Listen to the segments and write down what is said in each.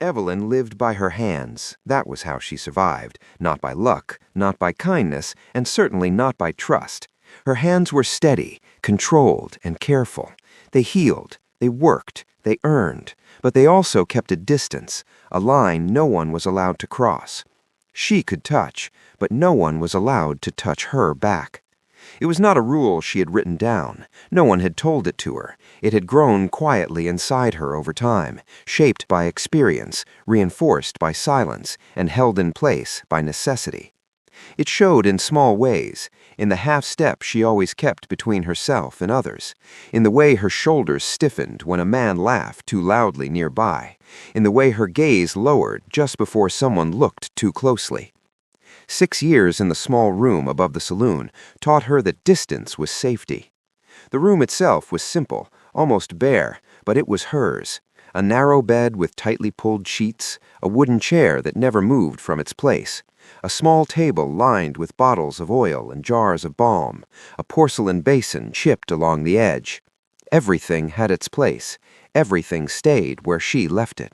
Evelyn lived by her hands. That was how she survived. Not by luck, not by kindness, and certainly not by trust. Her hands were steady, controlled, and careful. They healed, they worked, they earned, but they also kept a distance, a line no one was allowed to cross. She could touch, but no one was allowed to touch her back. It was not a rule she had written down. No one had told it to her. It had grown quietly inside her over time, shaped by experience, reinforced by silence, and held in place by necessity. It showed in small ways, in the half-step she always kept between herself and others, in the way her shoulders stiffened when a man laughed too loudly nearby, in the way her gaze lowered just before someone looked too closely. 6 years in the small room above the saloon taught her that distance was safety. The room itself was simple, almost bare, but it was hers. A narrow bed with tightly pulled sheets, a wooden chair that never moved from its place, a small table lined with bottles of oil and jars of balm, a porcelain basin chipped along the edge. Everything had its place. Everything stayed where she left it.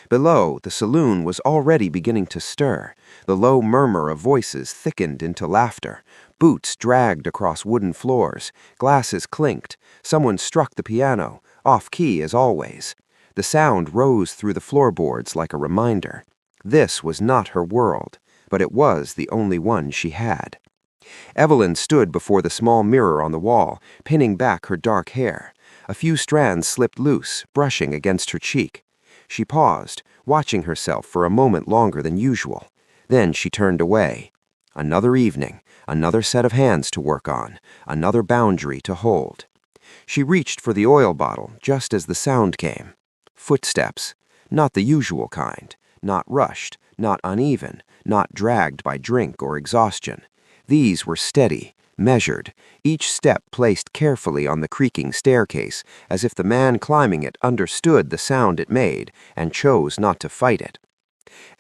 Below, the saloon was already beginning to stir. The low murmur of voices thickened into laughter. Boots dragged across wooden floors. Glasses clinked. Someone struck the piano, off-key as always. The sound rose through the floorboards like a reminder. This was not her world, but it was the only one she had. Evelyn stood before the small mirror on the wall, pinning back her dark hair. A few strands slipped loose, brushing against her cheek. She paused, watching herself for a moment longer than usual. Then she turned away. Another evening, another set of hands to work on, another boundary to hold. She reached for the oil bottle just as the sound came. Footsteps, not the usual kind, not rushed, not uneven, not dragged by drink or exhaustion. These were steady, measured, each step placed carefully on the creaking staircase, as if the man climbing it understood the sound it made and chose not to fight it.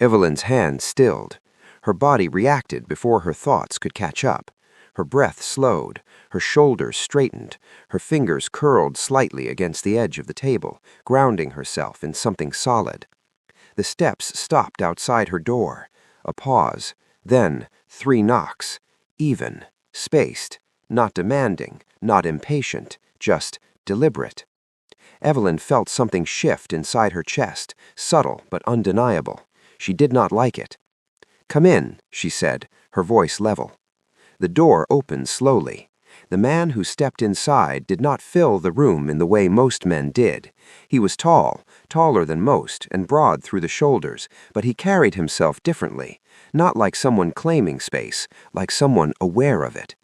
Evelyn's hand stilled. Her body reacted before her thoughts could catch up. Her breath slowed, her shoulders straightened, her fingers curled slightly against the edge of the table, grounding herself in something solid. The steps stopped outside her door. A pause, then 3 knocks, even, spaced, not demanding, not impatient, just deliberate. Evelyn felt something shift inside her chest, subtle but undeniable. She did not like it. "Come in," she said, her voice level. The door opened slowly. The man who stepped inside did not fill the room in the way most men did. He was tall, taller than most, and broad through the shoulders, but he carried himself differently, not like someone claiming space, like someone aware of it.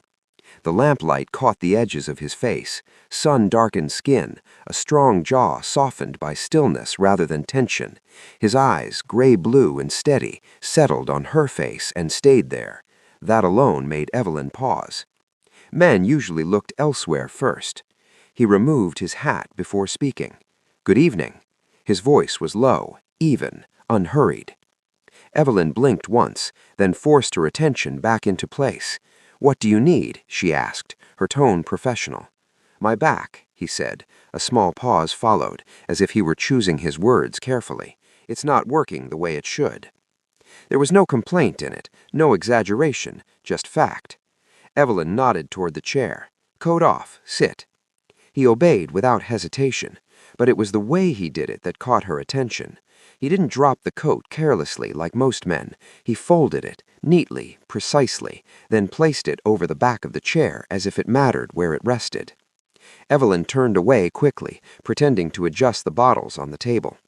The lamplight caught the edges of his face, sun-darkened skin, a strong jaw softened by stillness rather than tension. His eyes, gray-blue and steady, settled on her face and stayed there. That alone made Evelyn pause. Men usually looked elsewhere first. He removed his hat before speaking. "Good evening." His voice was low, even, unhurried. Evelyn blinked once, then forced her attention back into place. "What do you need?" she asked, her tone professional. "My back," he said. A small pause followed, as if he were choosing his words carefully. "It's not working the way it should." There was no complaint in it, no exaggeration, just fact. Evelyn nodded toward the chair. "Coat off, sit." He obeyed without hesitation, but it was the way he did it that caught her attention. He didn't drop the coat carelessly like most men. He folded it, neatly, precisely, then placed it over the back of the chair as if it mattered where it rested. Evelyn turned away quickly, pretending to adjust the bottles on the table.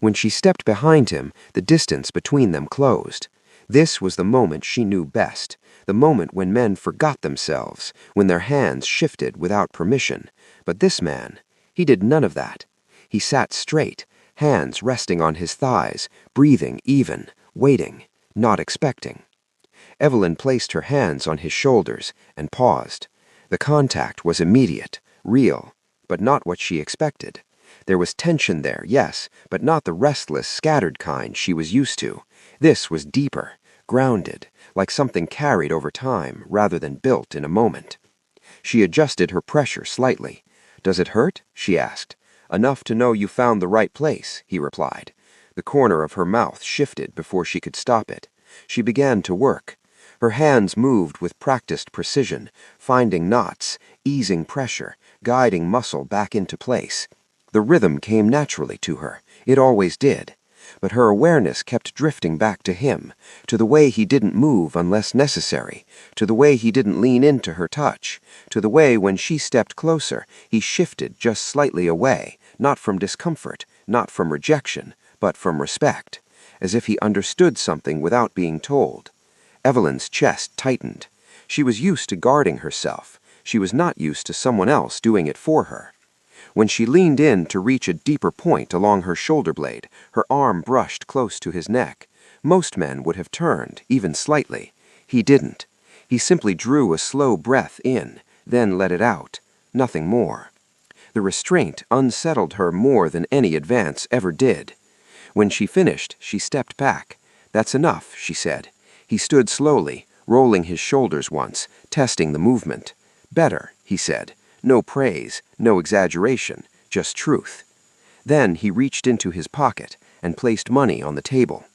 When she stepped behind him, the distance between them closed. This was the moment she knew best, the moment when men forgot themselves, when their hands shifted without permission. But this man, he did none of that. He sat straight, hands resting on his thighs, breathing even, waiting, not expecting. Evelyn placed her hands on his shoulders and paused. The contact was immediate, real, but not what she expected. There was tension there, yes, but not the restless, scattered kind she was used to. This was deeper, grounded, like something carried over time rather than built in a moment. She adjusted her pressure slightly. "Does it hurt?" she asked. "Enough to know you found the right place," he replied. The corner of her mouth shifted before she could stop it. She began to work. Her hands moved with practiced precision, finding knots, easing pressure, guiding muscle back into place. The rhythm came naturally to her. It always did. But her awareness kept drifting back to him, to the way he didn't move unless necessary, to the way he didn't lean into her touch, to the way when she stepped closer, he shifted just slightly away, not from discomfort, not from rejection, but from respect, as if he understood something without being told. Evelyn's chest tightened. She was used to guarding herself. She was not used to someone else doing it for her. When she leaned in to reach a deeper point along her shoulder blade, her arm brushed close to his neck. Most men would have turned, even slightly. He didn't. He simply drew a slow breath in, then let it out. Nothing more. The restraint unsettled her more than any advance ever did. When she finished, she stepped back. "That's enough," she said. He stood slowly, rolling his shoulders once, testing the movement. "Better," he said. No praise, no exaggeration, just truth. Then he reached into his pocket and placed money on the table.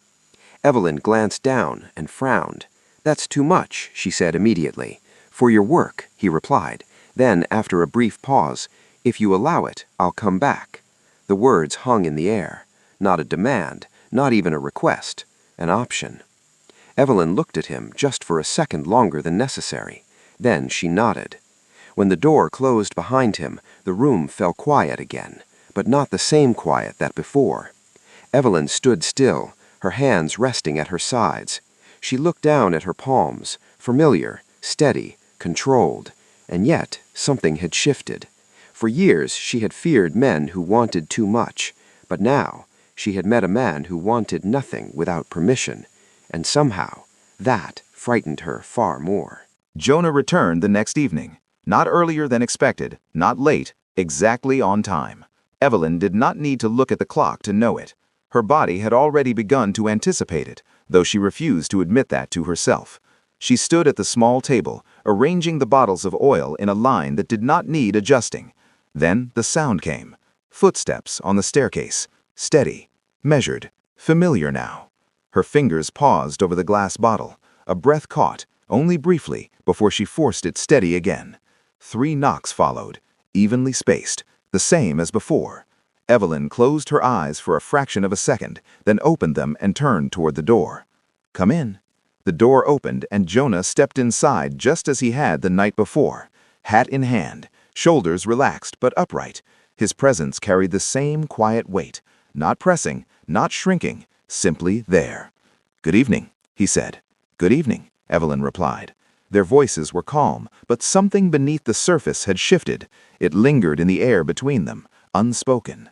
Evelyn glanced down and frowned. "That's too much," she said immediately. "For your work," he replied. Then, after a brief pause, "If you allow it, I'll come back." The words hung in the air. Not a demand, not even a request, an option. Evelyn looked at him just for a second longer than necessary. Then she nodded. When the door closed behind him, the room fell quiet again, but not the same quiet that before. Evelyn stood still, her hands resting at her sides. She looked down at her palms, familiar, steady, controlled, and yet something had shifted. For years she had feared men who wanted too much, but now she had met a man who wanted nothing without permission, and somehow that frightened her far more. Jonah returned the next evening. Not earlier than expected, not late, exactly on time. Evelyn did not need to look at the clock to know it. Her body had already begun to anticipate it, though she refused to admit that to herself. She stood at the small table, arranging the bottles of oil in a line that did not need adjusting. Then the sound came. Footsteps on the staircase. Steady, measured, familiar now. Her fingers paused over the glass bottle. A breath caught, only briefly, before she forced it steady again. 3 knocks followed, evenly spaced, the same as before. Evelyn closed her eyes for a fraction of a second, then opened them and turned toward the door. "Come in." The door opened and Jonah stepped inside just as he had the night before. Hat in hand, shoulders relaxed but upright. His presence carried the same quiet weight, not pressing, not shrinking, simply there. "Good evening," he said. "Good evening," Evelyn replied. Their voices were calm, but something beneath the surface had shifted. It lingered in the air between them, unspoken.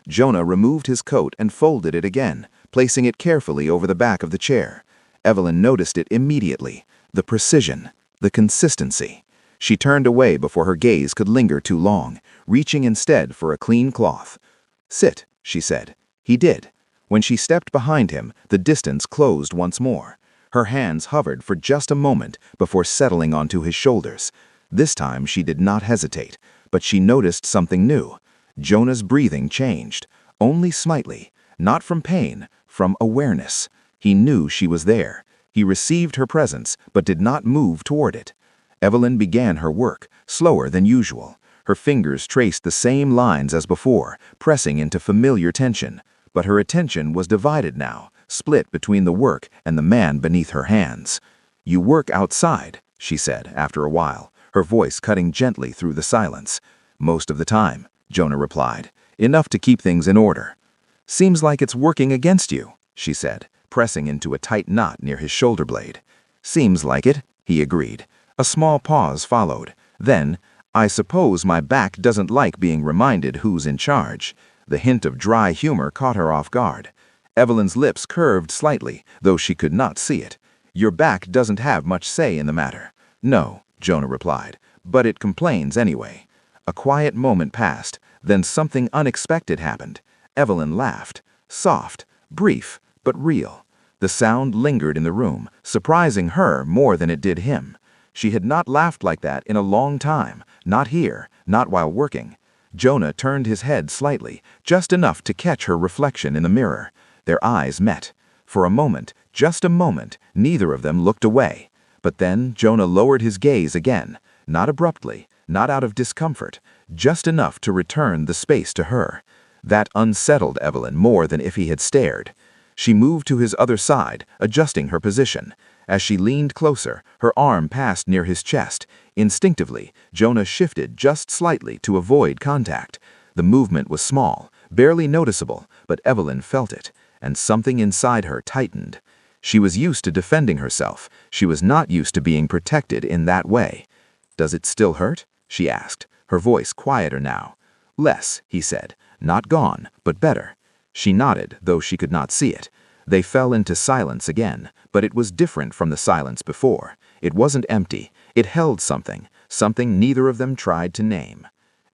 Jonah removed his coat and folded it again, placing it carefully over the back of the chair. Evelyn noticed it immediately, the precision, the consistency. She turned away before her gaze could linger too long, reaching instead for a clean cloth. "Sit," she said. He did. When she stepped behind him, the distance closed once more. Her hands hovered for just a moment before settling onto his shoulders. This time she did not hesitate, but she noticed something new. Jonah's breathing changed, only slightly, not from pain, from awareness. He knew she was there. He received her presence, but did not move toward it. Evelyn began her work, slower than usual. Her fingers traced the same lines as before, pressing into familiar tension. But her attention was divided now, split between the work and the man beneath her hands. "You work outside," she said after a while, her voice cutting gently through the silence. "Most of the time," Jonah replied. "Enough to keep things in order." "Seems like it's working against you," she said, pressing into a tight knot near his shoulder blade. "Seems like it," he agreed. A small pause followed. Then, "I suppose my back doesn't like being reminded who's in charge." The hint of dry humor caught her off guard. Evelyn's lips curved slightly, though she could not see it. "Your back doesn't have much say in the matter." "No," Jonah replied, "but it complains anyway." A quiet moment passed, then something unexpected happened. Evelyn laughed. Soft, brief, but real. The sound lingered in the room, surprising her more than it did him. She had not laughed like that in a long time, not here, not while working. Jonah turned his head slightly, just enough to catch her reflection in the mirror. Their eyes met. For a moment, just a moment, neither of them looked away. But then Jonah lowered his gaze again, not abruptly, not out of discomfort, just enough to return the space to her. That unsettled Evelyn more than if he had stared. She moved to his other side, adjusting her position. As she leaned closer, her arm passed near his chest. Instinctively, Jonah shifted just slightly to avoid contact. The movement was small, barely noticeable, but Evelyn felt it, and something inside her tightened. She was used to defending herself. She was not used to being protected in that way. "Does it still hurt?" she asked, her voice quieter now. "Less," he said. "Not gone, but better." She nodded, though she could not see it. They fell into silence again, but it was different from the silence before. It wasn't empty. It held something neither of them tried to name.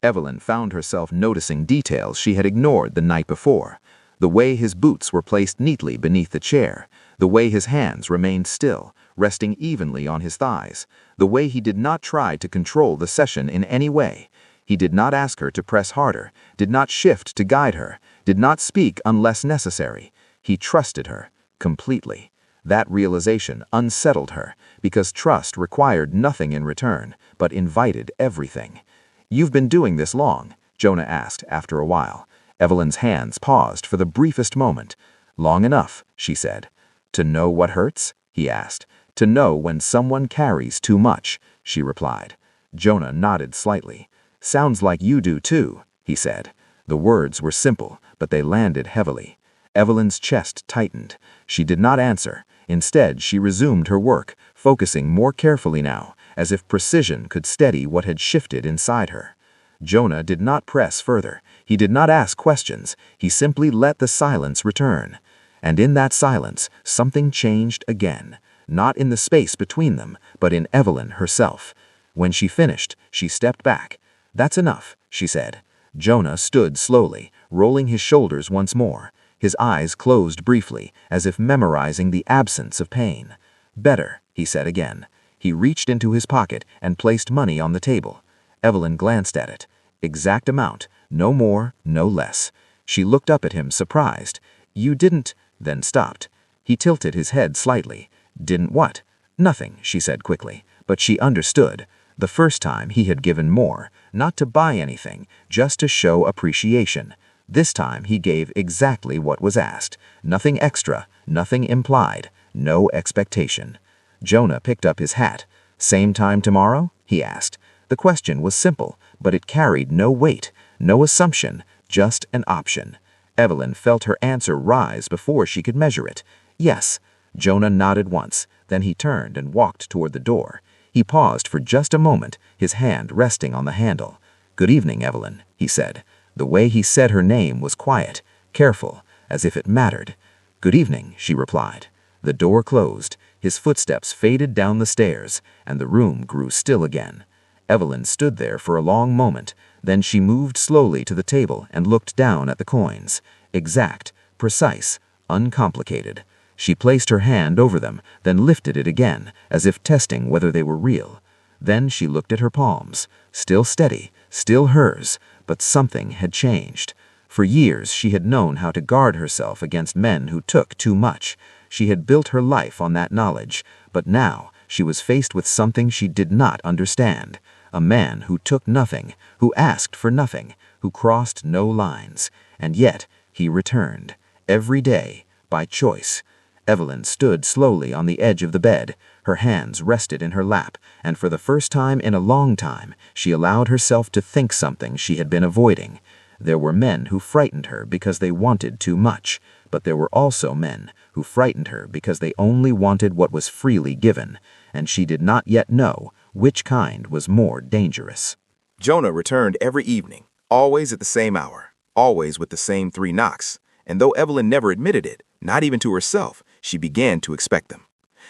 Evelyn found herself noticing details she had ignored the night before. The way his boots were placed neatly beneath the chair, the way his hands remained still, resting evenly on his thighs, the way he did not try to control the session in any way. He did not ask her to press harder, did not shift to guide her, did not speak unless necessary. He trusted her, completely. That realization unsettled her, because trust required nothing in return, but invited everything. "You've been doing this long?" Jonah asked after a while. Evelyn's hands paused for the briefest moment. "Long enough," she said. "To know what hurts?" he asked. "To know when someone carries too much," she replied. Jonah nodded slightly. "Sounds like you do too," he said. The words were simple, but they landed heavily. Evelyn's chest tightened. She did not answer. Instead, she resumed her work, focusing more carefully now, as if precision could steady what had shifted inside her. Jonah did not press further. He did not ask questions. He simply let the silence return. And in that silence, something changed again. Not in the space between them, but in Evelyn herself. When she finished, she stepped back. "That's enough," she said. Jonah stood slowly, rolling his shoulders once more. His eyes closed briefly, as if memorizing the absence of pain. "Better," he said again. He reached into his pocket and placed money on the table. Evelyn glanced at it. Exact amount, no more, no less. She looked up at him, surprised. "You didn't," then stopped. He tilted his head slightly. "Didn't what?" "Nothing," she said quickly. But she understood. The first time he had given more, not to buy anything, just to show appreciation. This time he gave exactly what was asked. Nothing extra, nothing implied, no expectation. Jonah picked up his hat. "Same time tomorrow?" he asked. The question was simple, but it carried no weight, no assumption, just an option. Evelyn felt her answer rise before she could measure it. "Yes." Jonah nodded once, then he turned and walked toward the door. He paused for just a moment, his hand resting on the handle. "Good evening, Evelyn," he said. The way he said her name was quiet, careful, as if it mattered. "Good evening," she replied. The door closed, his footsteps faded down the stairs, and the room grew still again. Evelyn stood there for a long moment, then she moved slowly to the table and looked down at the coins. Exact, precise, uncomplicated. She placed her hand over them, then lifted it again, as if testing whether they were real. Then she looked at her palms, still steady, still hers, but something had changed. For years she had known how to guard herself against men who took too much. She had built her life on that knowledge, but now she was faced with something she did not understand. A man who took nothing, who asked for nothing, who crossed no lines. And yet he returned, every day, by choice. Evelyn stood slowly on the edge of the bed. Her hands rested in her lap, and for the first time in a long time, she allowed herself to think something she had been avoiding. There were men who frightened her because they wanted too much, but there were also men who frightened her because they only wanted what was freely given, and she did not yet know which kind was more dangerous. Jonah returned every evening, always at the same hour, always with the same 3 knocks, and though Evelyn never admitted it, not even to herself, she began to expect them.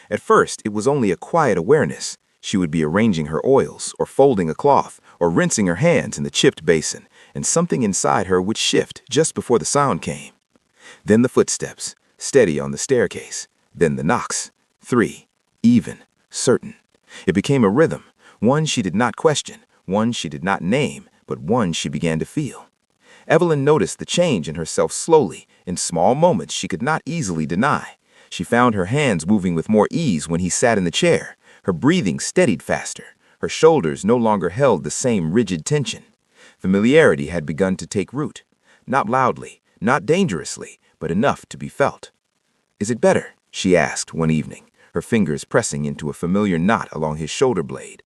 At first, it was only a quiet awareness. She would be arranging her oils, or folding a cloth, or rinsing her hands in the chipped basin, and something inside her would shift just before the sound came. Then the footsteps, steady on the staircase, then the knocks, 3, even, certain. It became a rhythm, one she did not question, one she did not name, but one she began to feel. Evelyn noticed the change in herself slowly, in small moments she could not easily deny. She found her hands moving with more ease when he sat in the chair. Her breathing steadied faster. Her shoulders no longer held the same rigid tension. Familiarity had begun to take root. Not loudly, not dangerously, but enough to be felt. "Is it better?" she asked one evening, her fingers pressing into a familiar knot along his shoulder blade.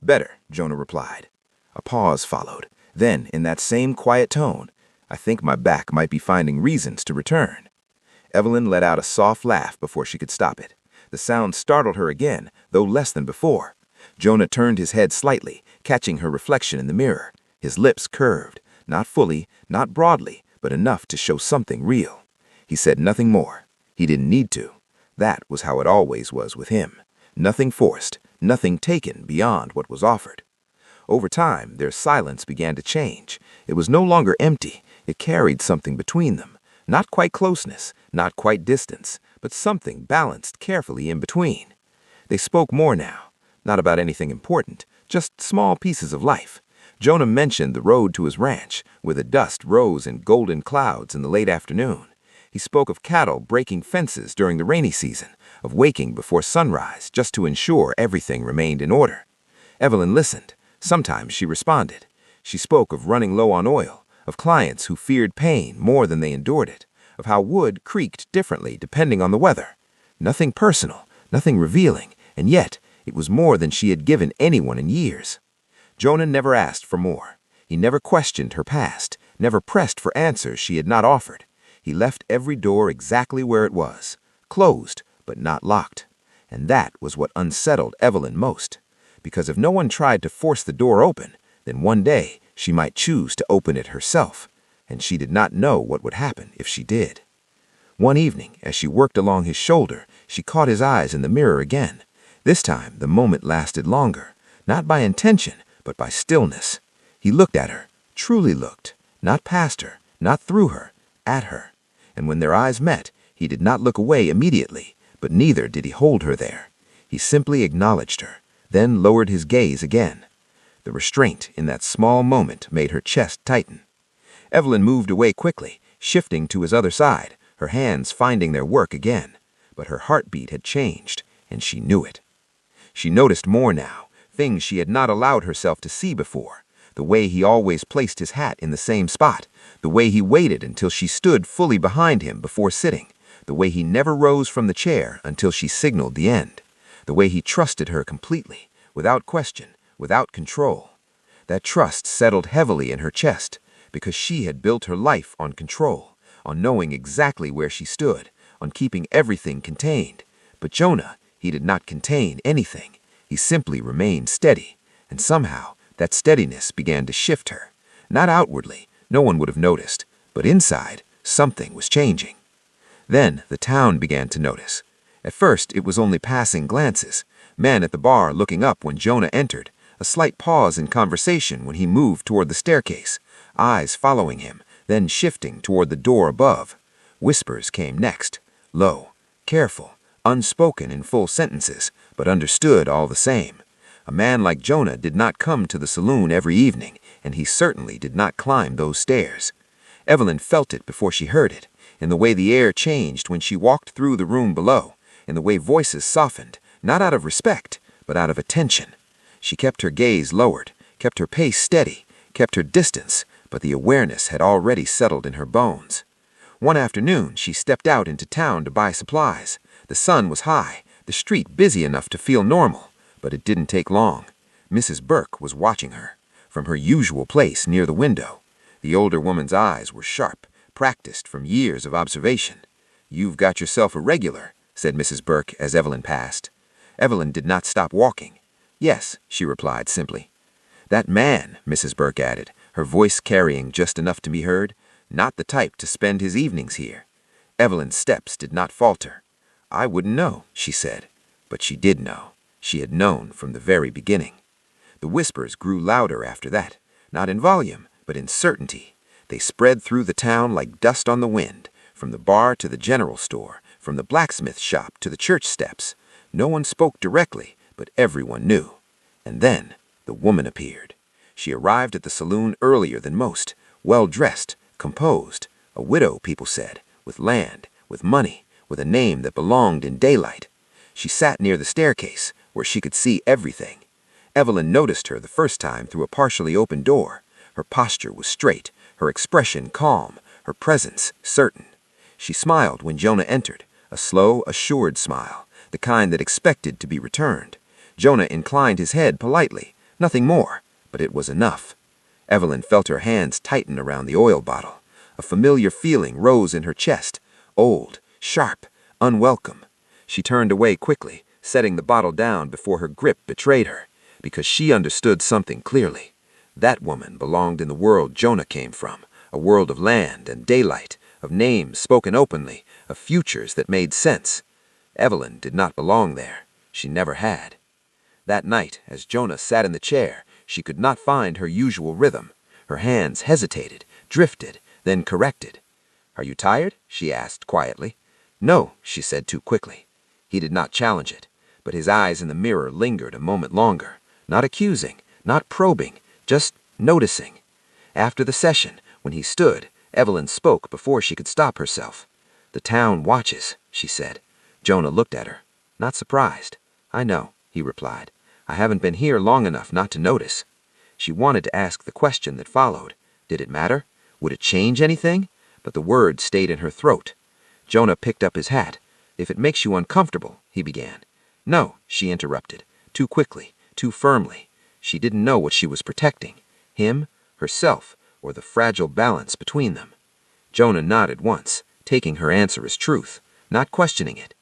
"Better," Jonah replied. A pause followed. Then, in that same quiet tone, "I think my back might be finding reasons to return." Evelyn let out a soft laugh before she could stop it. The sound startled her again, though less than before. Jonah turned his head slightly, catching her reflection in the mirror. His lips curved, not fully, not broadly, but enough to show something real. He said nothing more. He didn't need to. That was how it always was with him. Nothing forced, nothing taken beyond what was offered. Over time, their silence began to change. It was no longer empty. It carried something between them. Not quite closeness, not quite distance, but something balanced carefully in between. They spoke more now, not about anything important, just small pieces of life. Jonah mentioned the road to his ranch, where the dust rose in golden clouds in the late afternoon. He spoke of cattle breaking fences during the rainy season, of waking before sunrise just to ensure everything remained in order. Evelyn listened. Sometimes she responded. She spoke of running low on oil, of clients who feared pain more than they endured it, of how wood creaked differently depending on the weather. Nothing personal, nothing revealing, and yet it was more than she had given anyone in years. Jonah never asked for more. He never questioned her past, never pressed for answers she had not offered. He left every door exactly where it was, closed but not locked. And that was what unsettled Evelyn most, because if no one tried to force the door open, then one day she might choose to open it herself, and she did not know what would happen if she did. One evening, as she worked along his shoulder, she caught his eyes in the mirror again. This time, the moment lasted longer, not by intention, but by stillness. He looked at her, truly looked, not past her, not through her, at her. And when their eyes met, he did not look away immediately, but neither did he hold her there. He simply acknowledged her, then lowered his gaze again. The restraint in that small moment made her chest tighten. Evelyn moved away quickly, shifting to his other side, her hands finding their work again. But her heartbeat had changed, and she knew it. She noticed more now, things she had not allowed herself to see before. The way he always placed his hat in the same spot, the way he waited until she stood fully behind him before sitting, the way he never rose from the chair until she signaled the end, the way he trusted her completely, without question, without control. That trust settled heavily in her chest, because she had built her life on control, on knowing exactly where she stood, on keeping everything contained. But Jonah, he did not contain anything. He simply remained steady, and somehow that steadiness began to shift her. Not outwardly, no one would have noticed, but inside, something was changing. Then the town began to notice. At first, it was only passing glances, men at the bar looking up when Jonah entered, a slight pause in conversation when he moved toward the staircase, eyes following him, then shifting toward the door above. Whispers came next, low, careful, unspoken in full sentences, but understood all the same. A man like Jonah did not come to the saloon every evening, and he certainly did not climb those stairs. Evelyn felt it before she heard it, in the way the air changed when she walked through the room below, in the way voices softened, not out of respect, but out of attention. She kept her gaze lowered, kept her pace steady, kept her distance, but the awareness had already settled in her bones. One afternoon, she stepped out into town to buy supplies. The sun was high, the street busy enough to feel normal, but it didn't take long. Mrs. Burke was watching her, from her usual place near the window. The older woman's eyes were sharp, practiced from years of observation. "You've got yourself a regular," said Mrs. Burke as Evelyn passed. Evelyn did not stop walking. "Yes," she replied simply. "That man," Mrs. Burke added, her voice carrying just enough to be heard, "not the type to spend his evenings here." Evelyn's steps did not falter. "I wouldn't know," she said. But she did know. She had known from the very beginning. The whispers grew louder after that, not in volume, but in certainty. They spread through the town like dust on the wind, from the bar to the general store, from the blacksmith shop to the church steps. No one spoke directly, but everyone knew. And then the woman appeared. She arrived at the saloon earlier than most, well-dressed, composed, a widow, people said, with land, with money, with a name that belonged in daylight. She sat near the staircase, where she could see everything. Evelyn noticed her the first time through a partially open door. Her posture was straight, her expression calm, her presence certain. She smiled when Jonah entered, a slow, assured smile, the kind that expected to be returned. Jonah inclined his head politely, nothing more, but it was enough. Evelyn felt her hands tighten around the oil bottle. A familiar feeling rose in her chest, old, sharp, unwelcome. She turned away quickly, setting the bottle down before her grip betrayed her, because she understood something clearly. That woman belonged in the world Jonah came from, a world of land and daylight, of names spoken openly, of futures that made sense. Evelyn did not belong there. She never had. That night, as Jonah sat in the chair, she could not find her usual rhythm. Her hands hesitated, drifted, then corrected. "Are you tired?" she asked quietly. "No," she said too quickly. He did not challenge it, but his eyes in the mirror lingered a moment longer, not accusing, not probing, just noticing. After the session, when he stood, Evelyn spoke before she could stop herself. "The town watches," she said. Jonah looked at her, not surprised. "I know," he replied. "I haven't been here long enough not to notice." She wanted to ask the question that followed. Did it matter? Would it change anything? But the words stayed in her throat. Jonah picked up his hat. "If it makes you uncomfortable," he began. "No," she interrupted, too quickly, too firmly. She didn't know what she was protecting, him, herself, or the fragile balance between them. Jonah nodded once, taking her answer as truth, not questioning it.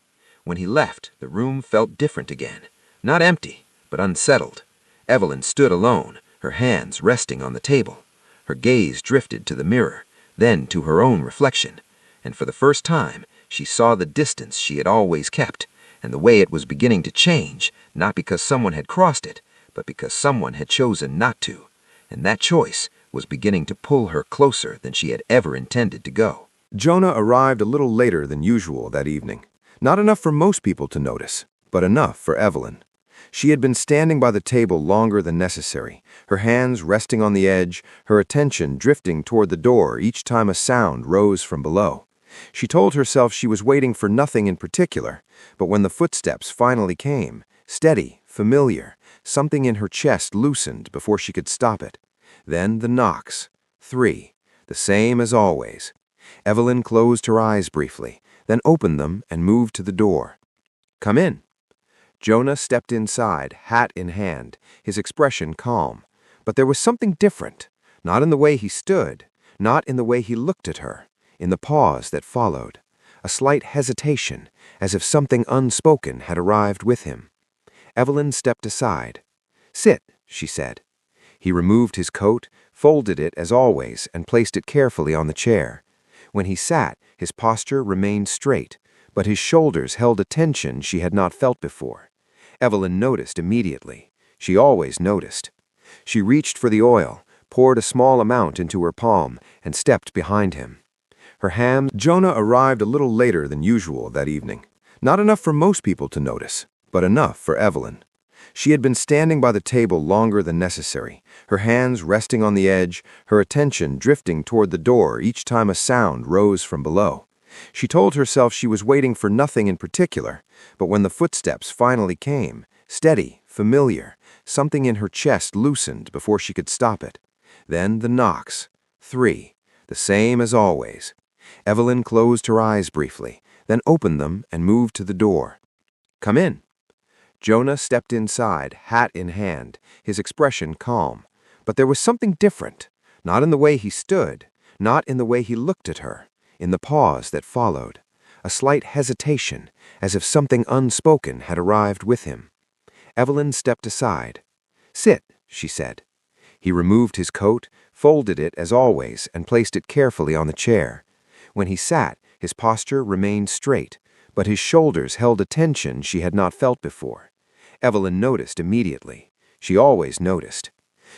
When he left, the room felt different again, not empty, but unsettled. Evelyn stood alone, her hands resting on the table. Her gaze drifted to the mirror, then to her own reflection, and for the first time she saw the distance she had always kept, and the way it was beginning to change, not because someone had crossed it, but because someone had chosen not to, and that choice was beginning to pull her closer than she had ever intended to go. Jonah arrived a little later than usual that evening. Not enough for most people to notice, but enough for Evelyn. She had been standing by the table longer than necessary, her hands resting on the edge, her attention drifting toward the door each time a sound rose from below. She told herself she was waiting for nothing in particular, but when the footsteps finally came, steady, familiar, something in her chest loosened before she could stop it. Then the knocks. 3. The same as always. Evelyn closed her eyes briefly, then opened them and moved to the door. "Come in." Jonah stepped inside, hat in hand, his expression calm. But there was something different, not in the way he stood, not in the way he looked at her, in the pause that followed. A slight hesitation, as if something unspoken had arrived with him. Evelyn stepped aside. "Sit," she said. He removed his coat, folded it as always, and placed it carefully on the chair. When he sat, his posture remained straight, but his shoulders held a tension she had not felt before. Evelyn noticed immediately. She always noticed. She reached for the oil, poured a small amount into her palm, and stepped behind him. Her hands. Jonah arrived a little later than usual that evening. Not enough for most people to notice, but enough for Evelyn. She had been standing by the table longer than necessary, her hands resting on the edge, her attention drifting toward the door each time a sound rose from below. She told herself she was waiting for nothing in particular, but when the footsteps finally came, steady, familiar, something in her chest loosened before she could stop it. Then the knocks. 3. The same as always. Evelyn closed her eyes briefly, then opened them and moved to the door. "Come in." Jonah stepped inside, hat in hand, his expression calm. But there was something different, not in the way he stood, not in the way he looked at her, in the pause that followed. A slight hesitation, as if something unspoken had arrived with him. Evelyn stepped aside. "Sit," she said. He removed his coat, folded it as always, and placed it carefully on the chair. When he sat, his posture remained straight, but his shoulders held a tension she had not felt before. Evelyn noticed immediately. She always noticed.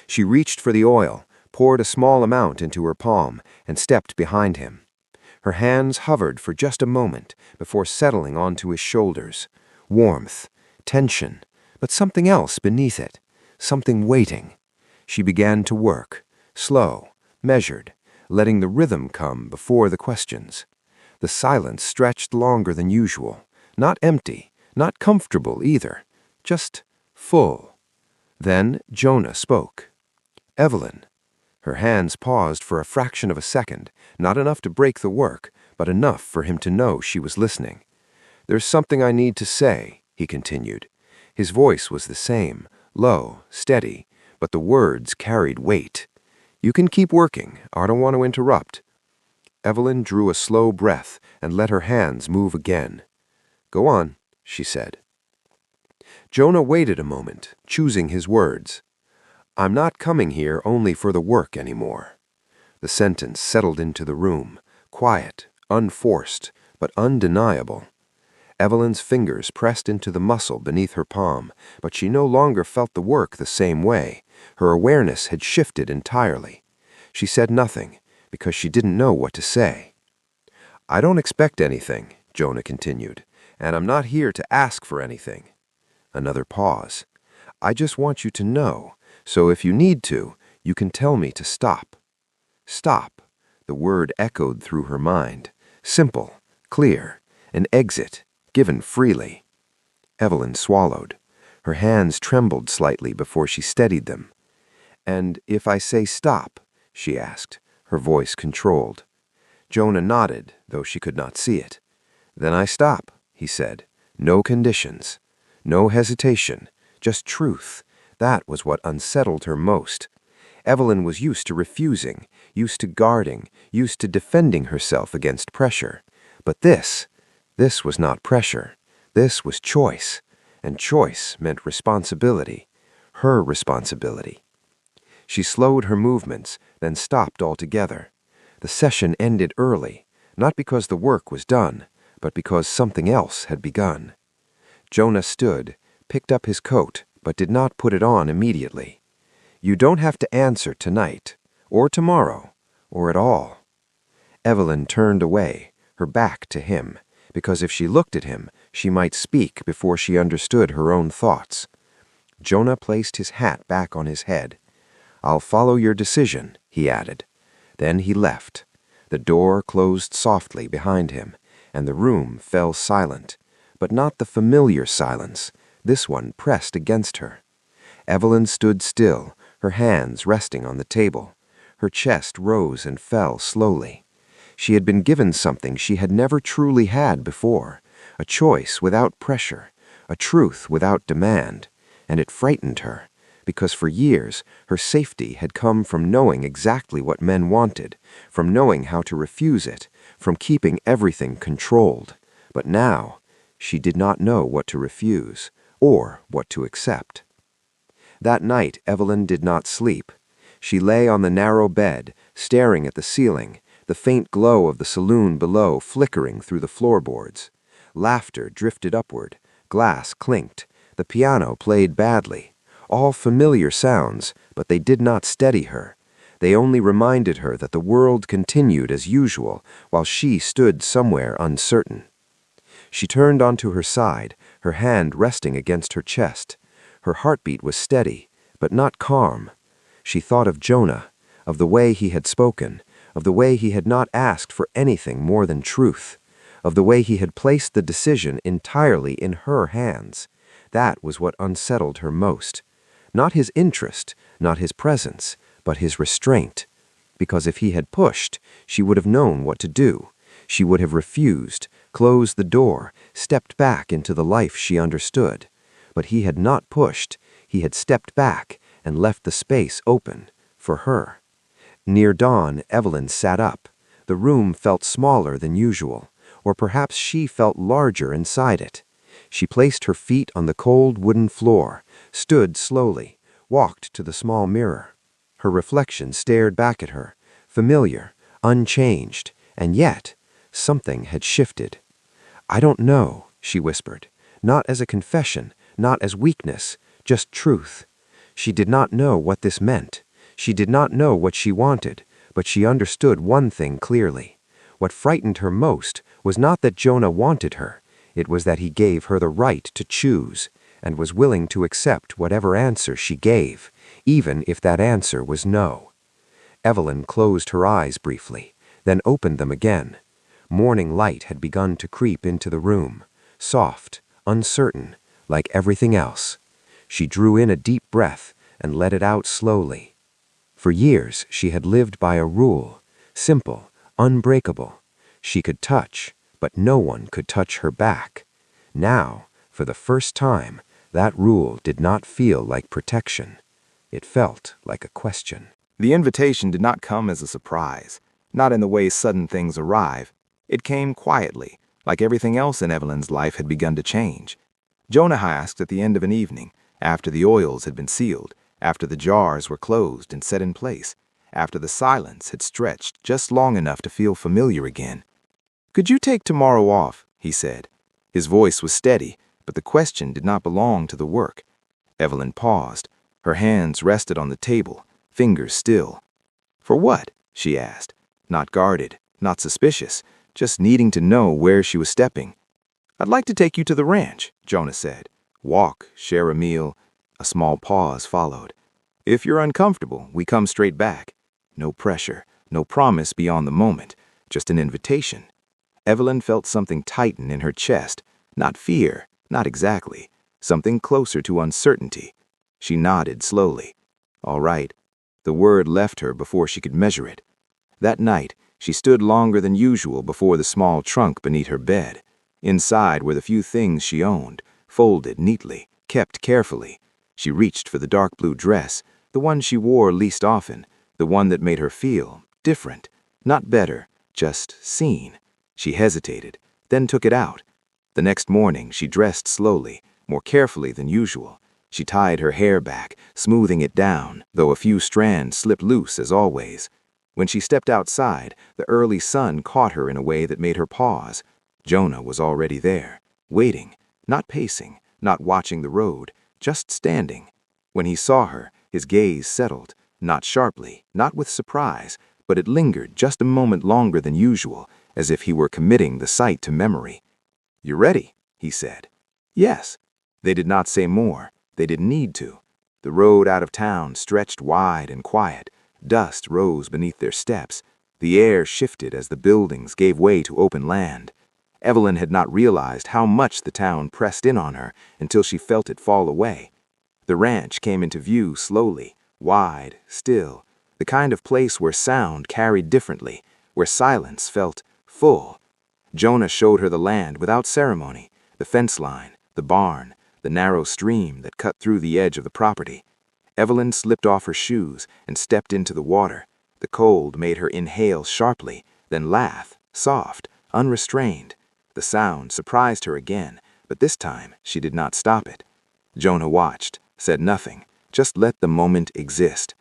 She reached for the oil, poured a small amount into her palm, and stepped behind him. Her hands hovered for just a moment before settling onto his shoulders. Warmth, tension, but something else beneath it, something waiting. She began to work, slow, measured, letting the rhythm come before the questions. The silence stretched longer than usual. Not empty, not comfortable either. Just full. Then Jonah spoke. "Evelyn." Her hands paused for a fraction of a second, not enough to break the work, but enough for him to know she was listening. "There's something I need to say," he continued. His voice was the same, low, steady, but the words carried weight. "You can keep working. I don't want to interrupt." Evelyn drew a slow breath and let her hands move again. "Go on," she said. Jonah waited a moment, choosing his words. "I'm not coming here only for the work anymore." The sentence settled into the room, quiet, unforced, but undeniable. Evelyn's fingers pressed into the muscle beneath her palm, but she no longer felt the work the same way. Her awareness had shifted entirely. She said nothing, because she didn't know what to say. "I don't expect anything," Jonah continued, "and I'm not here to ask for anything." Another pause. "I just want you to know, so if you need to, you can tell me to stop." Stop. The word echoed through her mind. Simple, clear, an exit, given freely. Evelyn swallowed. Her hands trembled slightly before she steadied them. "And if I say stop?" she asked, her voice controlled. Jonah nodded, though she could not see it. "Then I stop," he said. "No conditions. No hesitation. Just truth." That was what unsettled her most. Evelyn was used to refusing, used to guarding, used to defending herself against pressure. But this was not pressure. This was choice. And choice meant responsibility. Her responsibility. She slowed her movements, then stopped altogether. The session ended early, not because the work was done, but because something else had begun. Jonah stood, picked up his coat, but did not put it on immediately. "You don't have to answer tonight, or tomorrow, or at all." Evelyn turned away, her back to him, because if she looked at him, she might speak before she understood her own thoughts. Jonah placed his hat back on his head. "I'll follow your decision," he added. Then he left. The door closed softly behind him, and the room fell silent, but not the familiar silence. This one pressed against her. Evelyn stood still, her hands resting on the table. Her chest rose and fell slowly. She had been given something she had never truly had before, a choice without pressure, a truth without demand, and it frightened her, because for years her safety had come from knowing exactly what men wanted, from knowing how to refuse it, from keeping everything controlled. But now, she did not know what to refuse, or what to accept. That night, Evelyn did not sleep. She lay on the narrow bed, staring at the ceiling, the faint glow of the saloon below flickering through the floorboards. Laughter drifted upward, glass clinked, the piano played badly. All familiar sounds, but they did not steady her. They only reminded her that the world continued as usual, while she stood somewhere uncertain. She turned onto her side, her hand resting against her chest. Her heartbeat was steady, but not calm. She thought of Jonah, of the way he had spoken, of the way he had not asked for anything more than truth, of the way he had placed the decision entirely in her hands. That was what unsettled her most. Not his interest, not his presence, but his restraint. Because if he had pushed, she would have known what to do. She would have refused, closed the door, stepped back into the life she understood. But he had not pushed. He had stepped back and left the space open for her. Near dawn, Evelyn sat up. The room felt smaller than usual, or perhaps she felt larger inside it. She placed her feet on the cold wooden floor, stood slowly, walked to the small mirror. Her reflection stared back at her, familiar, unchanged, and yet something had shifted. "I don't know," she whispered, not as a confession, not as weakness, just truth. She did not know what this meant. She did not know what she wanted, but she understood one thing clearly. What frightened her most was not that Jonah wanted her. It was that he gave her the right to choose, and was willing to accept whatever answer she gave, even if that answer was no. Evelyn closed her eyes briefly, then opened them again. Morning light had begun to creep into the room, soft, uncertain, like everything else. She drew in a deep breath and let it out slowly. For years she had lived by a rule, simple, unbreakable. She could touch, but no one could touch her back. Now, for the first time, that rule did not feel like protection. It felt like a question. The invitation did not come as a surprise, not in the way sudden things arrive. It came quietly, like everything else in Evelyn's life had begun to change. Jonah asked at the end of an evening, after the oils had been sealed, after the jars were closed and set in place, after the silence had stretched just long enough to feel familiar again. "Could you take tomorrow off?" he said. His voice was steady, but the question did not belong to the work. Evelyn paused. Her hands rested on the table, fingers still. "For what?" she asked, not guarded, not suspicious, just needing to know where she was stepping. "I'd like to take you to the ranch," Jonah said. "Walk, share a meal." A small pause followed. "If you're uncomfortable, we come straight back." No pressure, no promise beyond the moment, just an invitation. Evelyn felt something tighten in her chest, not fear, not exactly, something closer to uncertainty. She nodded slowly. "All right." The word left her before she could measure it. That night, she stood longer than usual before the small trunk beneath her bed. Inside were the few things she owned, folded neatly, kept carefully. She reached for the dark blue dress, the one she wore least often, the one that made her feel different, not better, just seen. She hesitated, then took it out. The next morning, she dressed slowly, more carefully than usual. She tied her hair back, smoothing it down, though a few strands slipped loose as always. When she stepped outside, the early sun caught her in a way that made her pause. Jonah was already there, waiting, not pacing, not watching the road, just standing. When he saw her, his gaze settled, not sharply, not with surprise, but it lingered just a moment longer than usual, as if he were committing the sight to memory. "You ready?" he said. "Yes." They did not say more. They didn't need to. The road out of town stretched wide and quiet. Dust rose beneath their steps. The air shifted as the buildings gave way to open land. Evelyn had not realized how much the town pressed in on her until she felt it fall away. The ranch came into view slowly, wide, still, the kind of place where sound carried differently, where silence felt full. Jonah showed her the land without ceremony, the fence line, the barn, the narrow stream that cut through the edge of the property. Evelyn slipped off her shoes and stepped into the water. The cold made her inhale sharply, then laugh, soft, unrestrained. The sound surprised her again, but this time she did not stop it. Jonah watched, said nothing, just let the moment exist.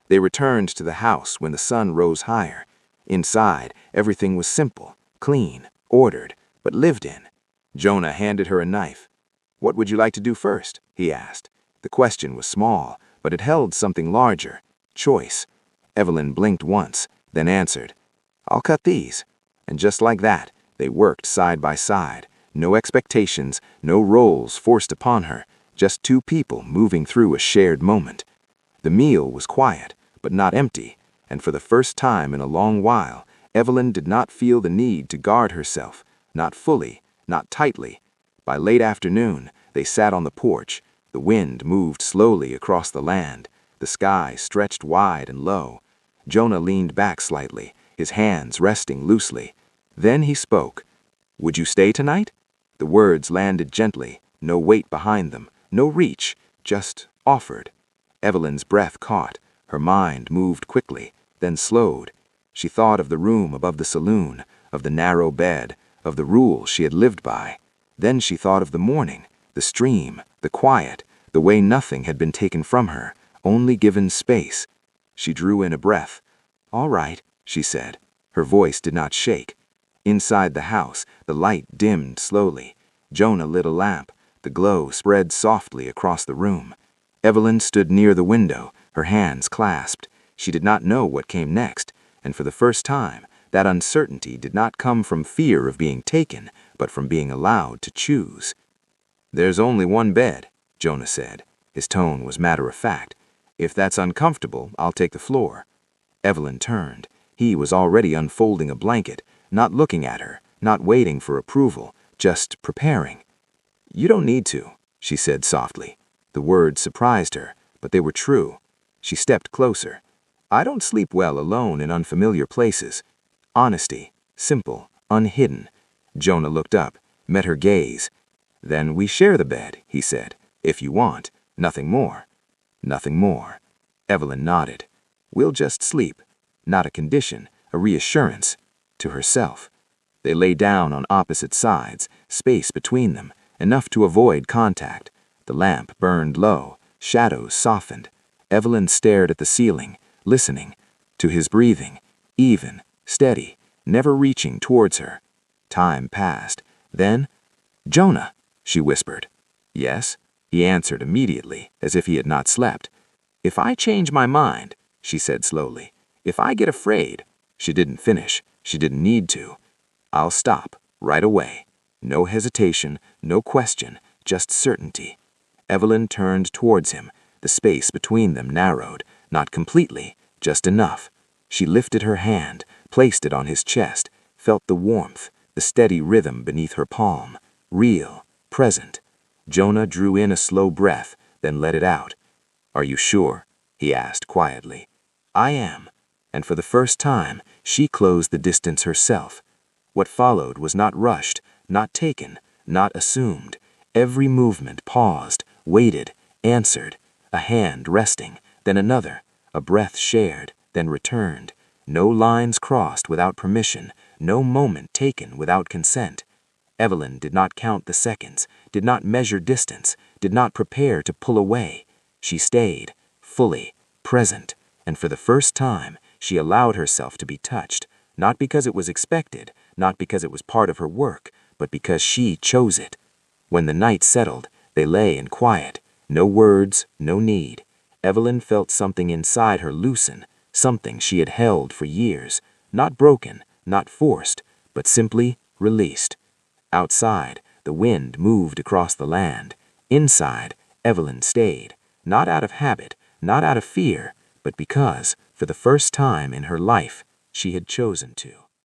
They returned to the house when the sun rose higher. Inside, everything was simple, clean, ordered, but lived in. Jonah handed her a knife. "What would you like to do first?" he asked. The question was small, but it held something larger. Choice. Evelyn blinked once, then answered, "I'll cut these." And just like that, they worked side by side. No expectations, no roles forced upon her, just two people moving through a shared moment. The meal was quiet, but not empty, and for the first time in a long while, Evelyn did not feel the need to guard herself, not fully, not tightly. By late afternoon, they sat on the porch. The wind moved slowly across the land. The sky stretched wide and low. Jonah leaned back slightly, his hands resting loosely. Then he spoke. "Would you stay tonight?" The words landed gently, no weight behind them, no reach, just offered. Evelyn's breath caught. Her mind moved quickly, then slowed. She thought of the room above the saloon, of the narrow bed, of the rules she had lived by. Then she thought of the morning, the stream, the quiet, the way nothing had been taken from her, only given space. She drew in a breath. "All right," she said. Her voice did not shake. Inside the house, the light dimmed slowly. Jonah lit a lamp. The glow spread softly across the room. Evelyn stood near the window, her hands clasped. She did not know what came next, and for the first time, that uncertainty did not come from fear of being taken, but from being allowed to choose. "There's only one bed," Jonah said. His tone was matter-of-fact. "If that's uncomfortable, I'll take the floor." Evelyn turned. He was already unfolding a blanket, not looking at her, not waiting for approval, just preparing. "You don't need to," she said softly. The words surprised her, but they were true. She stepped closer. "I don't sleep well alone in unfamiliar places." Honesty, simple, unhidden. Jonah looked up, met her gaze. "Then we share the bed," he said. "If you want. Nothing more." "Nothing more." Evelyn nodded. "We'll just sleep." Not a condition, a reassurance. To herself. They lay down on opposite sides, space between them, enough to avoid contact. The lamp burned low, shadows softened. Evelyn stared at the ceiling, listening. To his breathing, even, steady, never reaching towards her. Time passed. Then, "Jonah," she whispered. "Yes?" He answered immediately, as if he had not slept. "If I change my mind," she said slowly, "if I get afraid," she didn't finish, she didn't need to, "I'll stop, right away. No hesitation, no question, just certainty." Evelyn turned towards him. The space between them narrowed, not completely, just enough. She lifted her hand, placed it on his chest, felt the warmth, the steady rhythm beneath her palm. Real, present. Jonah drew in a slow breath, then let it out. "Are you sure?" he asked quietly. "I am." And for the first time, she closed the distance herself. What followed was not rushed, not taken, not assumed. Every movement paused, waited, answered. A hand resting, then another. A breath shared, then returned. No lines crossed without permission, no moment taken without consent. Evelyn did not count the seconds, did not measure distance, did not prepare to pull away. She stayed, fully, present, and for the first time, she allowed herself to be touched, not because it was expected, not because it was part of her work, but because she chose it. When the night settled, they lay in quiet, no words, no need. Evelyn felt something inside her loosen, something she had held for years, not broken, not forced, but simply released. Outside, the wind moved across the land. Inside, Evelyn stayed, not out of habit, not out of fear, but because, for the first time in her life, she had chosen to.